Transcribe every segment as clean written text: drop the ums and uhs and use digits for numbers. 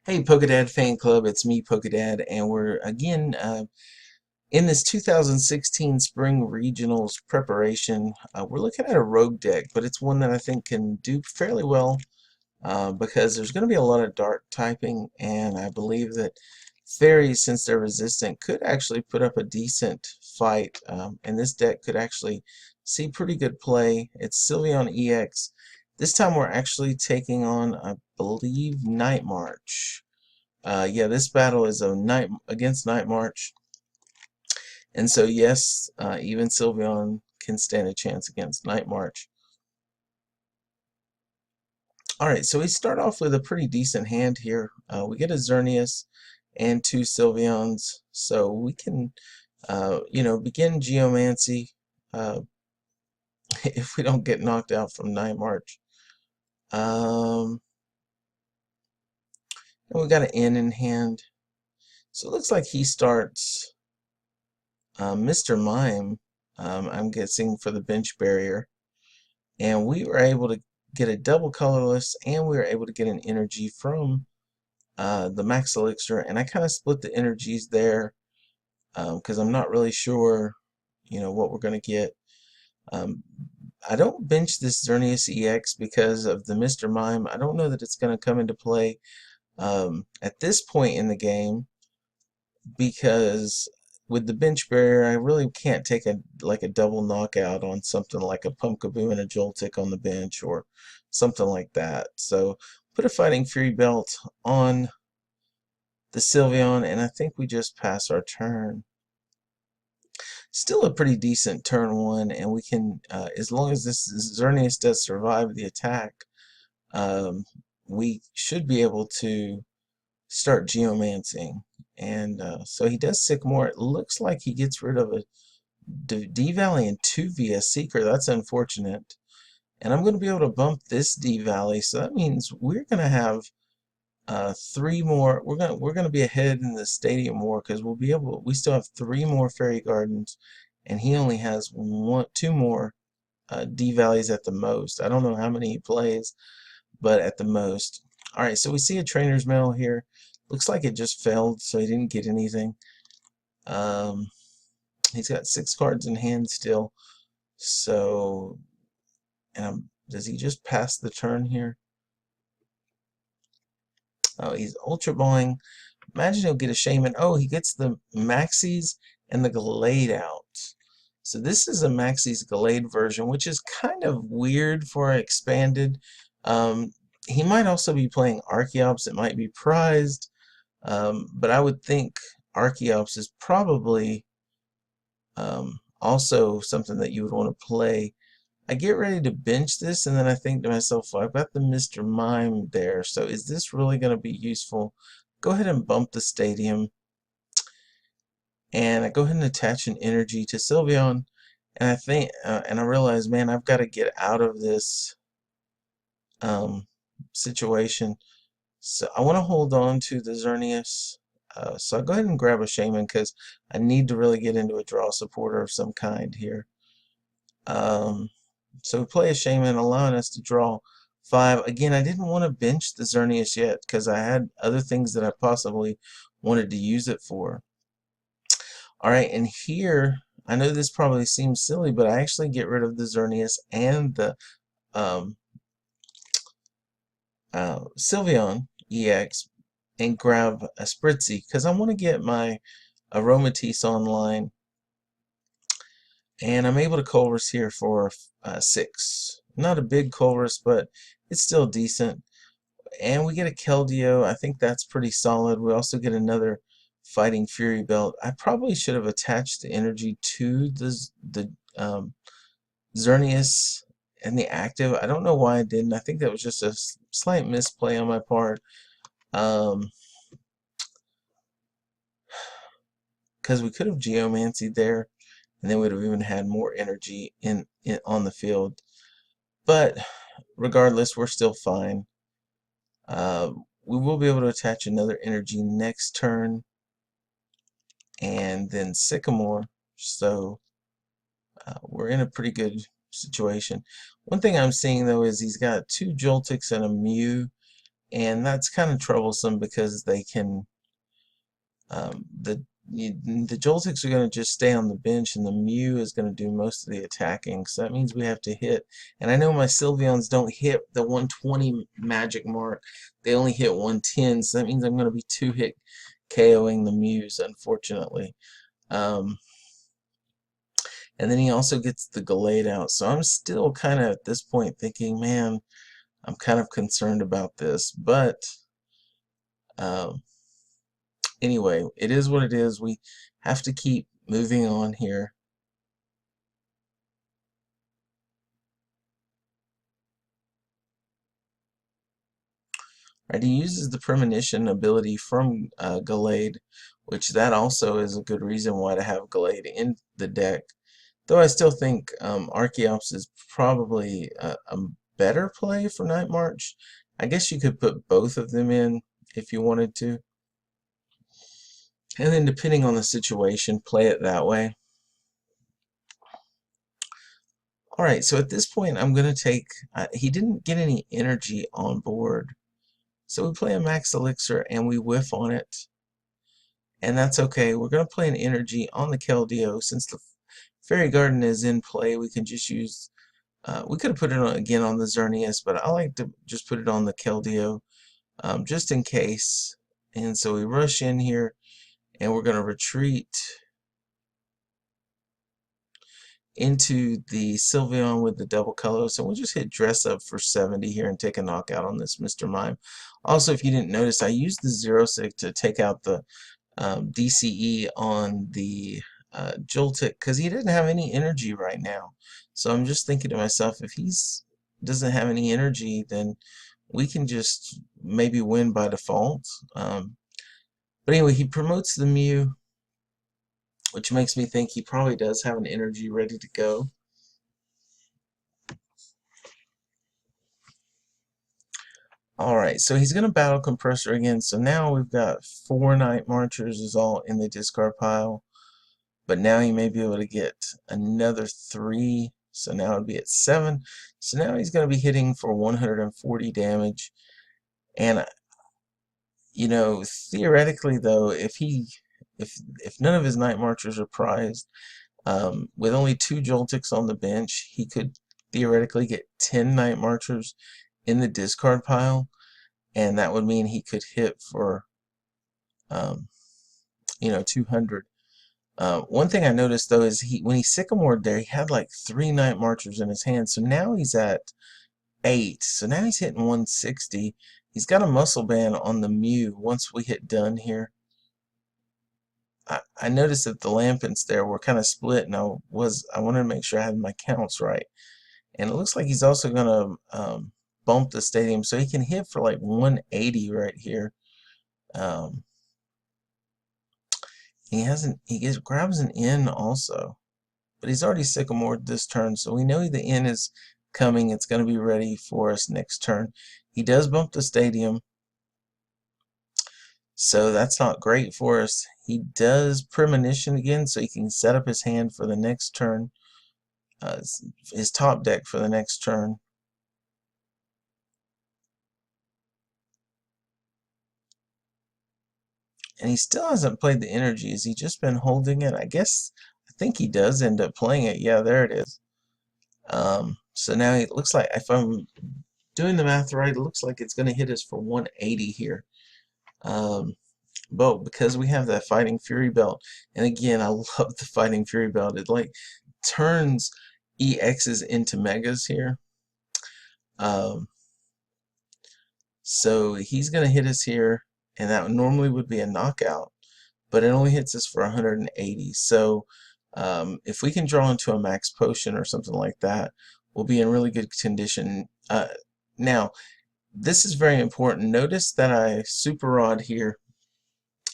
Hey Pokedad fan club, it's me Pokedad, and we're again in this 2016 spring regionals preparation. We're looking at a rogue deck, but it's one that I think can do fairly well because there's going to be a lot of dark typing, and I believe that fairies, since they're resistant, could actually put up a decent fight, and this deck could actually see pretty good play. It's Sylveon EX. This time we're actually taking on, I believe, Night March. Yeah, this battle is a night against Night March, and so yes, even Sylveon can stand a chance against Night March. All right, so we start off with a pretty decent hand here. We get a Xerneas and two Sylveons, so we can, begin Geomancy if we don't get knocked out from Night March. And we got an N in hand, so it looks like he starts Mr. Mime, I'm guessing, for the bench barrier. And we were able to get a double colorless, and we were able to get an energy from the Max Elixir. And I kind of split the energies there because I'm not really sure, what we're going to get. Um, I don't bench this Xerneas EX because of the Mr. Mime. I don't know that it's going to come into play at this point in the game, because with the bench barrier, I really can't take a double knockout on something like a Pumpkaboo and a Joltik on the bench or something like that. So put a Fighting Fury Belt on the Sylveon, and I think we just pass our turn. Still a pretty decent turn one, and we can, as long as this Xerneas does survive the attack, we should be able to start geomancing. And so he does Sycamore. It looks like he gets rid of a D-Valley and 2 via Seeker. That's unfortunate. And I'm going to be able to bump this D-Valley, so that means we're going to have three more. We're going to be ahead in the Stadium War because we still have 3 more Fairy Gardens, and he only has 2 more D-Valleys at the most. I don't know how many he plays, but at the most. All right, so we see a Trainer's Mail here. Looks like it just failed, so he didn't get anything. He's got 6 cards in hand still. So, does he just pass the turn here? Oh, he's Ultra Balling. Imagine he'll get a Shaman. Oh, he gets the Maxis and the Gallade out. So this is a Maxis Gallade version, which is kind of weird for expanded. He might also be playing Archeops. It might be prized. But I would think Archeops is probably also something that you would want to play. I get ready to bench this, and then I think to myself, well, I've got the Mr. Mime there, so is this really going to be useful? Go ahead and bump the Stadium, and I go ahead and attach an energy to Sylveon, and I think, and I realize, man, I've got to get out of this situation. So I want to hold on to the Xerneas. So I go ahead and grab a Shaman because I need to really get into a draw supporter of some kind here. So we play a Shaman, allowing us to draw 5. Again, I didn't want to bench the Xerneas yet because I had other things that I possibly wanted to use it for. Alright, and here, I know this probably seems silly, but I actually get rid of the Xerneas and the Sylveon EX and grab a Spritzy because I want to get my Aromatisse online, and I'm able to Colress here for 6. Not a big Colress, but it's still decent. And we get a Keldeo. I think that's pretty solid. We also get another Fighting Fury Belt. I probably should have attached the energy to the Xerneas and the active. I don't know why I didn't. I think that was just a slight misplay on my part. Because we could have Geomancy there, and then we'd have even had more energy on the field. But regardless, we're still fine. We will be able to attach another energy next turn, and then Sycamore. So we're in a pretty good situation. One thing I'm seeing though is he's got 2 Joltics and a Mew, and that's kind of troublesome because they can the Joltics are going to just stay on the bench, and the Mew is going to do most of the attacking. So that means we have to hit. And I know my Sylveons don't hit the 120 magic mark; they only hit 110. So that means I'm going to be 2-hit KOing the Mews, unfortunately. And then he also gets the Gallade out. So I'm still kind of at this point thinking, man, I'm kind of concerned about this. But anyway, it is what it is. We have to keep moving on here. Right, he uses the premonition ability from Gallade, which that also is a good reason why to have Gallade in the deck. Though I still think Archeops is probably a better play for Night March. I guess you could put both of them in if you wanted to. And then depending on the situation, play it that way. Alright, so at this point I'm going to take... he didn't get any energy on board. So we play a Max Elixir and we whiff on it. And that's okay. We're going to play an energy on the Keldeo. Since the Fairy Garden is in play, we can just use... we could have put it on, again on the Xerneas, but I like to just put it on the Keldeo just in case. And so we rush in here and we're going to retreat into the Sylveon with the double color. So we'll just hit Dress Up for 70 here and take a knockout on this Mr. Mime. Also, if you didn't notice, I used the Zero Sig to take out the DCE on the Joltik because he didn't have any energy right now. So I'm just thinking to myself, if he's doesn't have any energy, then we can just maybe win by default. But anyway, he promotes the Mew, which makes me think he probably does have an energy ready to go. Alright, so he's going to battle Compressor again. So now we've got 4 Night Marchers is all in the discard pile. But now he may be able to get another 3. So now it'll be at 7. So now he's going to be hitting for 140 damage. And, you know, theoretically though, if none of his Night Marchers are prized, with only 2 Joltics on the bench, he could theoretically get 10 Night Marchers in the discard pile, and that would mean he could hit for, you know, 200. One thing I noticed though is when he Sycamored there, he had like 3 Night Marchers in his hand, so now he's at 8. So now he's hitting 160. He's got a Muscle Band on the Mew once we hit done here. I noticed that the Lampents there were kind of split, and I wanted to make sure I had my counts right. And it looks like he's also going to bump the stadium, so he can hit for like 180 right here. He grabs an N also, but he's already Sycamored this turn, so we know the N is coming. It's going to be ready for us next turn. He does bump the stadium, so that's not great for us. He does Premonition again, so he can set up his hand for the next turn, his top deck for the next turn. And he still hasn't played the energy. Has he just been holding it? I think he does end up playing it. Yeah, there it is. So now it looks like, if I'm doing the math right, it looks like it's going to hit us for 180 here. But because we have that Fighting Fury belt, and again, I love the Fighting Fury belt. It like turns EXs into Megas here. So he's going to hit us here, and that normally would be a knockout, but it only hits us for 180. So if we can draw into a Max Potion or something like that, we'll be in really good condition. Now, this is very important. Notice that I Super Rod here,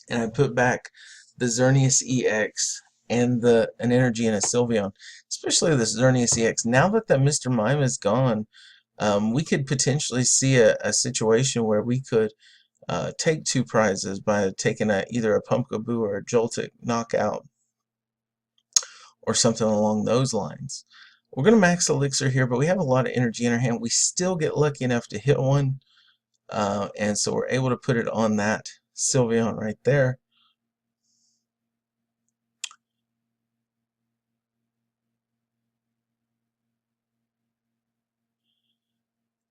and I put back the Xerneas EX and an energy and a Sylveon, especially this Xerneas EX. Now that the Mr. Mime is gone, we could potentially see a situation where we could take 2 prizes by taking either a Pumpkaboo or a Joltik knockout or something along those lines. We're going to Max Elixir here, but we have a lot of energy in our hand. We still get lucky enough to hit one. And so we're able to put it on that Sylveon right there.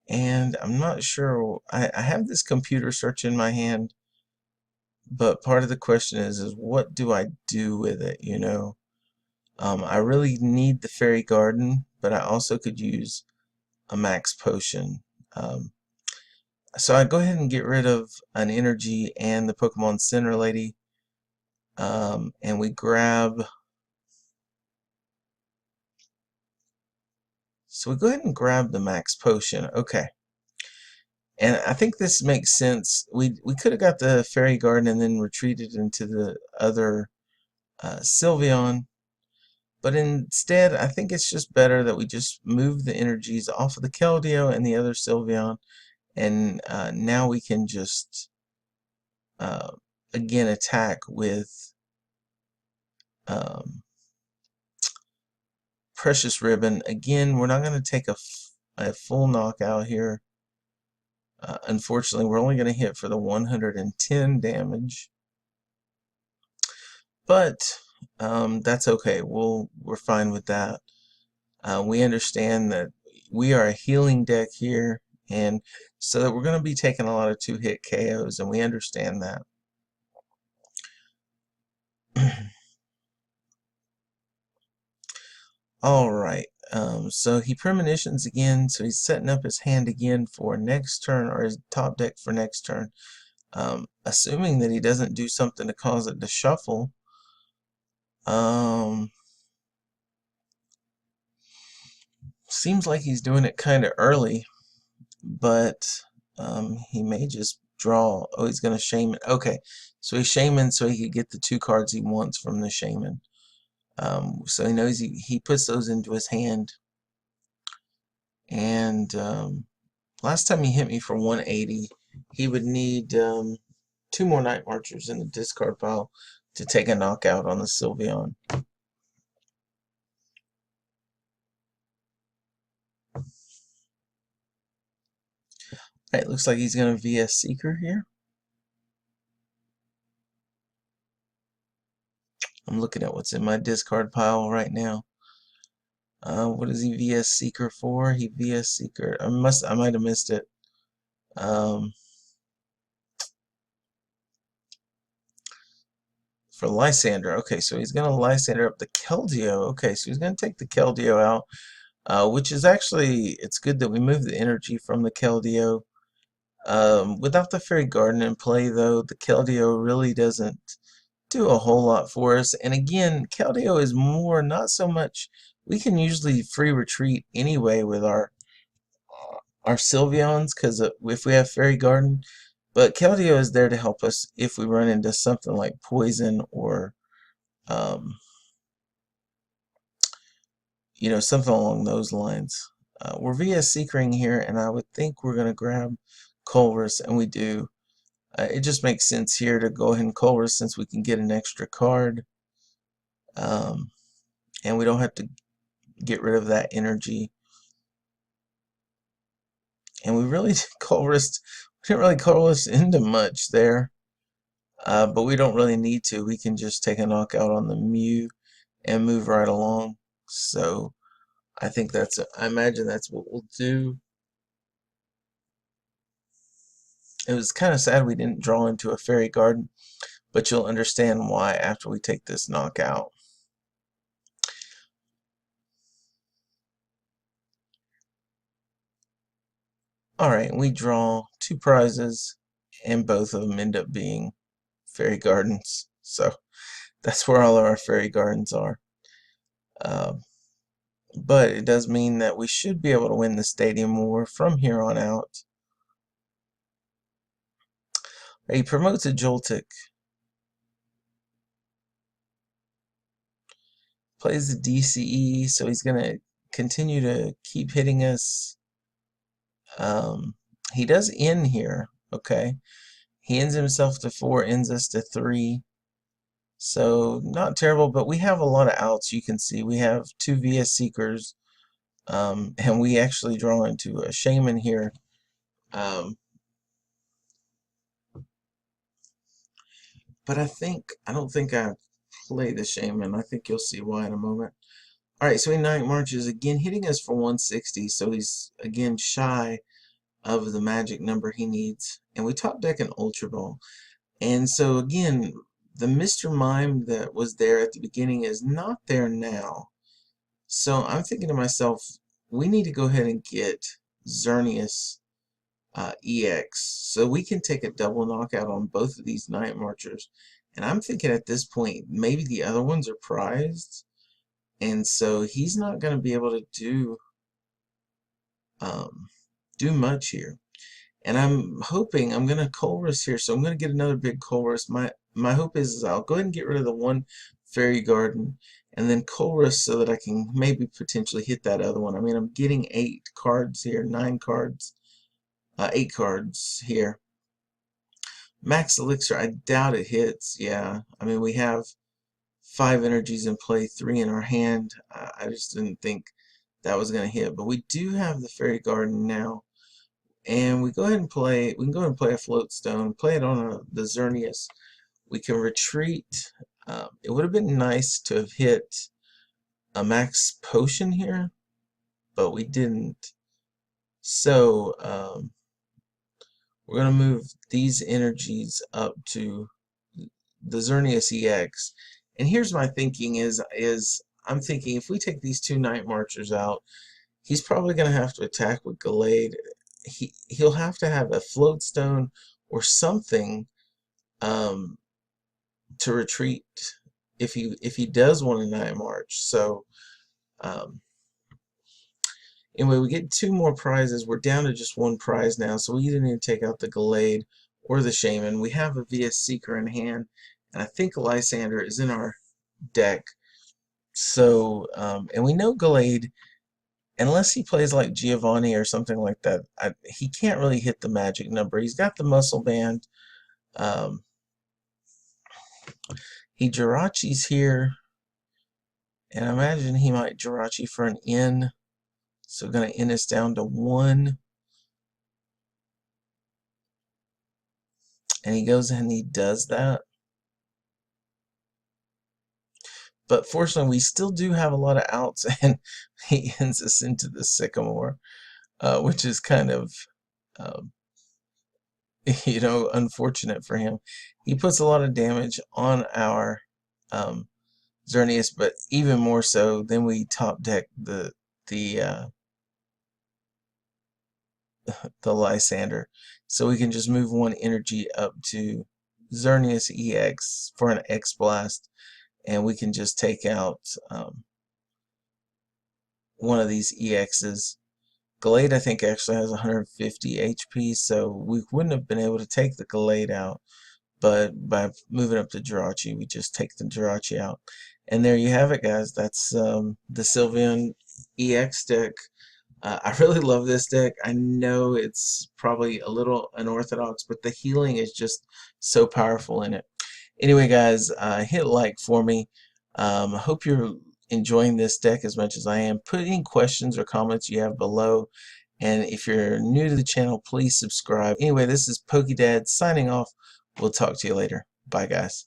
And I'm not sure, I have this computer search in my hand, but part of the question is what do I do with it, you know? I really need the Fairy Garden, but I also could use a max potion. So I go ahead and get rid of an energy and the Pokemon Center Lady, and we grab. So we go ahead and grab the max potion. Okay, and I think this makes sense. We could have got the Fairy Garden and then retreated into the other Sylveon, but instead I think it's just better that we just move the energies off of the Keldeo and the other Sylveon, and now we can just uh, again attack with um, Precious Ribbon. Again, we're not going to take a full knockout here. Unfortunately, we're only going to hit for the 110 damage, but that's okay. We're fine with that. We understand that we are a healing deck here, and so that we're going to be taking a lot of two-hit KOs, and we understand that. All right. So he premonitions again, so he's setting up his hand again for next turn, or his top deck for next turn. Assuming that he doesn't do something to cause it to shuffle. Seems like he's doing it kind of early, but he may just draw. Oh, he's going to Shaman. Okay, so he's Shaman so he could get the 2 cards he wants from the Shaman. So he knows he puts those into his hand. And last time he hit me for 180, he would need 2 more Night Marchers in the discard pile to take a knockout on the Sylveon. It looks like he's going to VS Seeker here. I'm looking at what's in my discard pile right now. What is he VS Seeker for? He VS Seeker. I might have missed it. For Lysander. Okay, so he's going to Lysander up the Keldeo. Okay, so he's going to take the Keldeo out, which is actually, it's good that we move the energy from the Keldeo. Without the Fairy Garden in play, though, the Keldeo really doesn't do a whole lot for us. And again, Keldeo is more, not so much. We can usually free retreat anyway with our Sylveons, because if we have Fairy Garden. But Keldeo is there to help us if we run into something like poison or you know, something along those lines. We're VS Seekering here, and I would think we're going to grab Colress, and we do. It just makes sense here to go ahead and Colress since we can get an extra card. And we don't have to get rid of that energy. And we really didn't really Colress into much there. But we don't really need to. We can just take a knockout on the Mew and move right along. So I think I imagine that's what we'll do. It was kind of sad we didn't draw into a Fairy Garden, but you'll understand why after we take this knockout. Alright, we draw 2 prizes, and both of them end up being Fairy Gardens. So that's where all of our Fairy Gardens are. But it does mean that we should be able to win the Stadium War from here on out. He promotes a Joltik. Plays the DCE, so he's going to continue to keep hitting us. He does end here, okay? He ends himself to 4, ends us to 3. So, not terrible, but we have a lot of outs, you can see. We have 2 VS Seekers, and we actually draw into a Shaman here. But I don't think I play the Shaman. I think you'll see why in a moment. Alright, so he night marches again, hitting us for 160, so he's again shy of the magic number he needs. And we top deck an Ultra Ball. And so again, the Mr. Mime that was there at the beginning is not there now. So I'm thinking to myself, we need to go ahead and get Xerneas EX, so we can take a double knockout on both of these Night Marchers. And I'm thinking at this point, maybe the other ones are prized, and so he's not going to be able to do much here. And I'm hoping I'm going to Colress here, so I'm going to get another big Colress. My hope is I'll go ahead and get rid of the one Fairy Garden, and then Colress so that I can maybe potentially hit that other one. I mean, I'm getting 8 cards here, 9 cards, 8 cards here. Max Elixir, I doubt it hits. Yeah, I mean, we have 5 energies in play, 3 in our hand. I just didn't think that was going to hit. But we do have the Fairy Garden now. And we go ahead and play, we can go ahead and play a Float Stone, play it on the Xerneas. We can retreat. It would have been nice to have hit a Max Potion here, but we didn't. So, we're going to move these energies up to the Xerneas EX. And here's my thinking is I'm thinking if we take these 2 Night Marchers out, he's probably going to have to attack with Gallade. He'll have to have a Float Stone or something to retreat if he does want a Night March. So anyway, we get 2 more prizes. We're down to just 1 prize now, so we either need to take out the Gallade or the Shaman. We have a VS Seeker in hand, and I think Lysander is in our deck. So, and we know Gallade, unless he plays like Giovanni or something like that, he can't really hit the magic number. He's got the Muscle Band. He Jirachi's here, and I imagine he might Jirachi for an N. So going to end us down to 1. And he goes and he does that. But fortunately, we still do have a lot of outs, and he ends us into the Sycamore, which is kind of, you know, unfortunate for him. He puts a lot of damage on our Xerneas, but even more so, then we top deck the Lysander, so we can just move 1 energy up to Xerneas EX for an X Blast, and we can just take out one of these EXs. Gallade, I think, actually has 150 HP, so we wouldn't have been able to take the Gallade out, but by moving up to Jirachi, we just take the Jirachi out. And there you have it, guys. That's the Sylveon EX deck. I really love this deck. I know it's probably a little unorthodox, but the healing is just so powerful in it. Anyway, guys, hit like for me. I hope you're enjoying this deck as much as I am. Put any questions or comments you have below. And if you're new to the channel, please subscribe. Anyway, this is PokeDad signing off. We'll talk to you later. Bye, guys.